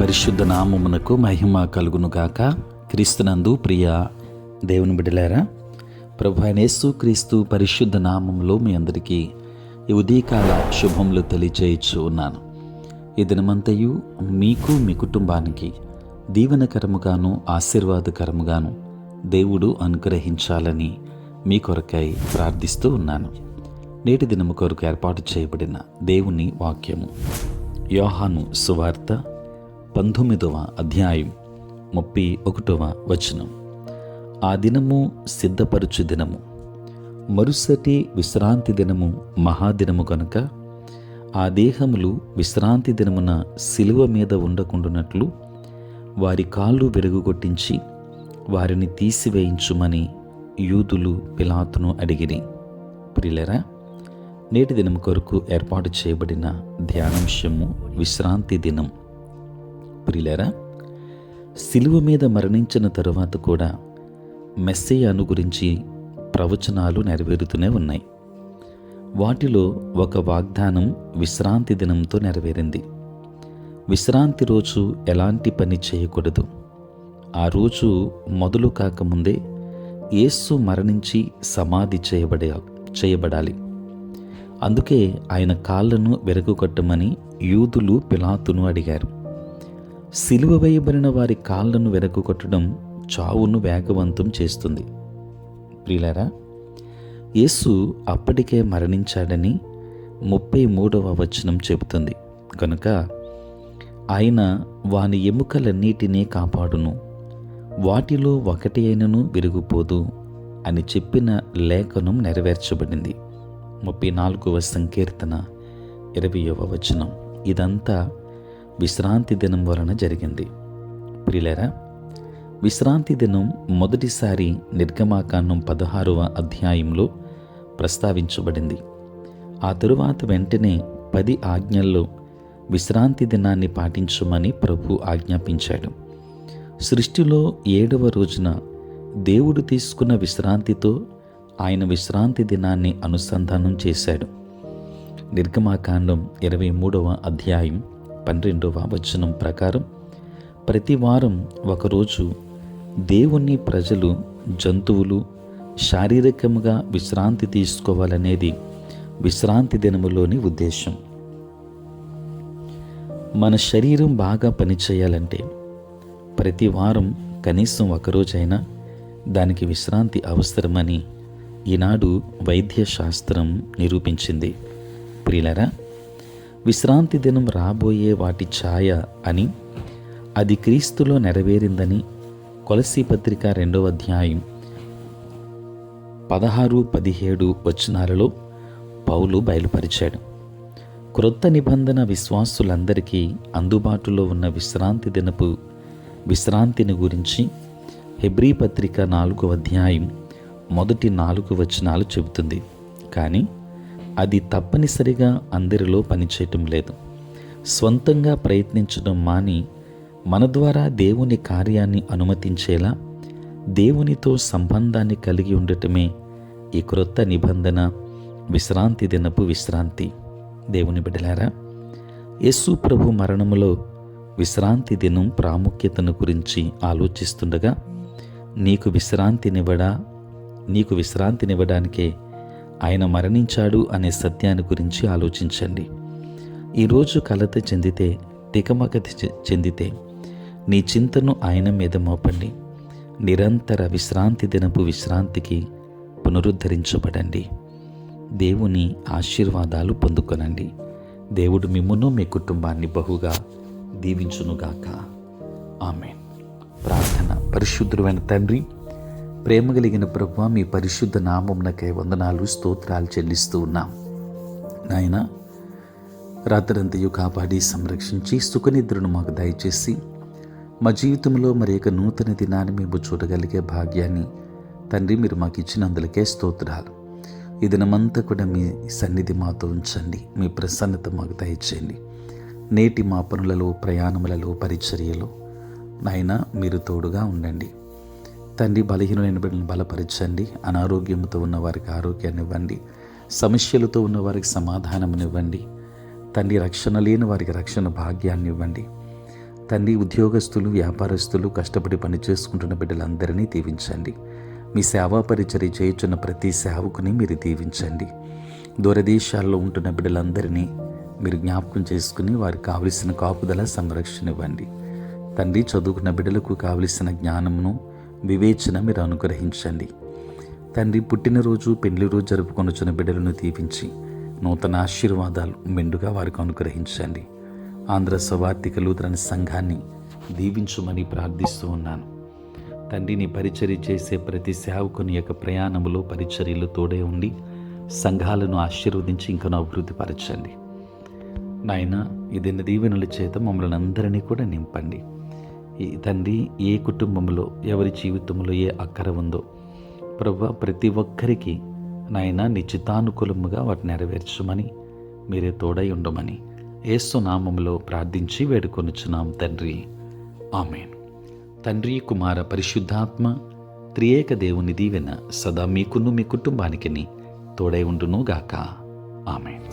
పరిశుద్ధ నామమునకు మహిమ కలుగునుగాక. క్రీస్తునందు ప్రియ దేవుని బిడ్డలారా, ప్రభు అయిన యేసు క్రీస్తు పరిశుద్ధ నామములో మీ అందరికీ ఈ ఉదయకాల శుభములు తెలియచేయచ్చు ఉన్నాను. ఈ దినమంతయు మీకు మీ కుటుంబానికి దీవెనకరముగాను ఆశీర్వాదకరముగాను దేవుడు అనుగ్రహించాలని మీ కొరకై ప్రార్థిస్తూ ఉన్నాను. నేటి దినము కొరకు ఏర్పాటు చేయబడిన దేవుని వాక్యము యోహాను సువార్త 19వ అధ్యాయం 31వ వచనం. ఆ దినము సిద్ధపరచు దినము, మరుసటి విశ్రాంతి దినము మహాదినము కనుక ఆ దేహములు విశ్రాంతి దినమున సిలువ మీద ఉండకుండునట్లు వారి కాళ్ళు విరగుగొట్టించి వారిని తీసివేయించుమని యూదులు పిలాతును అడిగిరి. ప్రియులారా, నేటి దినం కొరకు ఏర్పాటు చేయబడిన ధ్యానాంశము విశ్రాంతి దినం. ప్రియులారా, సిలువ మీద మరణించిన తరువాత కూడా మెస్సయ్యను గురించి ప్రవచనాలు నెరవేరుతూనే ఉన్నాయి. వాటిలో ఒక వాగ్దానం విశ్రాంతి దినంతో నెరవేరింది. విశ్రాంతి రోజు ఎలాంటి పని చేయకూడదు. ఆ రోజు మొదలు కాకముందే యేసు మరణించి సమాధి చేయబడాలి. అందుకే ఆయన కాళ్ళను విరగొట్టమని యూదులు పిలాతును అడిగారు. సిలువ వేయబడిన వారి కాళ్ళను విరగొట్టడం చావును వేగవంతం చేస్తుంది. ప్రియులారా, యేసు అప్పటికే మరణించాడని 33వ వచనం చెబుతుంది. కనుక ఆయన వాని ఎముకలన్నిటినీ కాపాడును, వాటిలో ఒకటి అయినను విరిగిపోదు అని చెప్పిన లేఖనం నెరవేర్చబడింది. 34వ సంకీర్తన 20వ వచనం. ఇదంతా విశ్రాంతి దినం వలన జరిగింది. ప్రియులారా, విశ్రాంతి దినం మొదటిసారి నిర్గమాకాండం 16వ అధ్యాయంలో ప్రస్తావించబడింది. ఆ తరువాత వెంటనే 10 ఆజ్ఞల్లో విశ్రాంతి దినాన్ని పాటించమని ప్రభు ఆజ్ఞాపించాడు. సృష్టిలో 7వ రోజున దేవుడు తీసుకున్న విశ్రాంతితో ఆయన విశ్రాంతి దినాన్ని అనుసంధానం చేశాడు. నిర్గమాకాండం 23వ అధ్యాయం 12వ వచనం ప్రకారం ప్రతి వారం ఒకరోజు దేవుని ప్రజలు, జంతువులు శారీరకంగా విశ్రాంతి తీసుకోవాలనేది విశ్రాంతి దినములోని ఉద్దేశం. మన శరీరం బాగా పనిచేయాలంటే ప్రతి వారం కనీసం ఒకరోజైనా దానికి విశ్రాంతి అవసరమని ఈనాడు వైద్య శాస్త్రం నిరూపించింది. ప్రియులారా, విశ్రాంతి దినం రాబోయే వాటి ఛాయ అని, అది క్రీస్తులో నెరవేరిందని కొలసీ పత్రిక 2వ అధ్యాయం 16-17 వచనాలలో పౌలు బయలుపరిచాడు. క్రొత్త నిబంధన విశ్వాసులందరికీ అందుబాటులో ఉన్న విశ్రాంతి దినపు విశ్రాంతిని గురించి హెబ్రీ పత్రిక 4వ అధ్యాయం మొదటి 4 వచనాలు చెబుతుంది. కానీ అది తప్పనిసరిగా అందరిలో పనిచేయటం లేదు. స్వంతంగా ప్రయత్నించడం మాని మన ద్వారా దేవుని కార్యాన్ని అనుమతించేలా దేవునితో సంబంధాన్ని కలిగి ఉండటమే ఈ క్రొత్త నిబంధన విశ్రాంతి దినపు విశ్రాంతి. దేవుని బిడ్డలారా, యేసు ప్రభు మరణములో విశ్రాంతి దినం ప్రాముఖ్యతను గురించి ఆలోచిస్తుండగా నీకు విశ్రాంతినివ్వడానికే ఆయన మరణించాడు అనే సత్యాన్ని గురించి ఆలోచించండి. ఈరోజు కలత చెందితే, తికమక చెందితే నీ చింతను ఆయన మీద మోపండి. నిరంతర విశ్రాంతి దినపు విశ్రాంతికి పునరుద్ధరించబడండి. దేవుని ఆశీర్వాదాలు పొందుకొనండి. దేవుడు మిమ్మును మీ కుటుంబాన్ని బహుగా దీవించునుగాక. ఆమేన్. ప్రార్థన. పరిశుద్ధుడైన తండ్రి, ప్రేమ కలిగిన ప్రభువా, మీ పరిశుద్ధ నామమునకై వందనాలు, స్తోత్రాలు చెల్లిస్తూ ఉన్నాం. నాయన, రాత్రంతయు కాపాడి సంరక్షించి సుఖనిద్రను మాకు దయచేసి మా జీవితంలో మరి యొక్క నూతన దినాన్ని మేము చూడగలిగే భాగ్యాన్ని తండ్రి మీరు మాకు ఇచ్చినందులకే స్తోత్రాలు. ఈ దినమంతా కూడా మీ సన్నిధి మాతో ఉంచండి. మీ ప్రసన్నత మాకు దయచేయండి. నేటి మా పనులలో, ప్రయాణములలో, పరిచర్యలో నాయన మీరు తోడుగా ఉండండి తండ్రి. బలహీనమైన బిడ్డలను బలపరచండి. అనారోగ్యంతో ఉన్న వారికి ఆరోగ్యాన్ని ఇవ్వండి. సమస్యలతో ఉన్న వారికి సమాధానమునివ్వండి తండ్రి. రక్షణ లేని వారికి రక్షణ భాగ్యాన్ని ఇవ్వండి. తండ్రి, ఉద్యోగస్తులు, వ్యాపారస్తులు, కష్టపడి పని చేసుకుంటున్న బిడ్డలందరినీ దీవించండి. మీ సేవా పరిచర్య చేయుచున్న ప్రతి సేవకుని మీరు దీవించండి. దూరదేశాల్లో ఉంటున్న బిడ్డలందరినీ మీరు జ్ఞాపకం చేసుకుని వారికి కావలసిన కాపుదల, సంరక్షణ ఇవ్వండి. తండ్రి, చదువుకున్న బిడ్డలకు కావలసిన జ్ఞానమును, వివేచన మీరు అనుగ్రహించండి. తండ్రి, పుట్టినరోజు, పెళ్లి రోజు జరుపుకొనుచున్న బిడ్డలను దీవించి నూతన ఆశీర్వాదాలు మెండుగా వారికి అనుగ్రహించండి. ఆంధ్ర సువార్తిక లూథరన్ సంఘాన్ని దీవించుమని ప్రార్థిస్తూ ఉన్నాను. తండ్రి, నీ పరిచర్య చేసే ప్రతి సేవకుని యొక్క ప్రయాణములో, పరిచర్యలు తోడే ఉండి సంఘాలను ఆశీర్వదించి ఇంకనూ అభివృద్ధిపరచండి. నాయన, ఇది దీవెనల చేత మమ్మల్ని అందరినీ కూడా నింపండి. ఈ తండ్రి, ఏ కుటుంబంలో ఎవరి జీవితంలో ఏ అక్కర ఉందో ప్రభువా, ప్రతి ఒక్కరికి నాయన నిశ్చితానుకూలముగా వాటిని నెరవేర్చమని, మీరే తోడై ఉండమని యేసు నామములో ప్రార్థించి వేడుకొనుచున్నాం తండ్రి. ఆమేన్. తండ్రి, కుమార, పరిశుద్ధాత్మ త్రియేక దేవుని దీవెన సదా మీకును మీ కుటుంబానికి తోడై ఉండును గాక. ఆమేన్.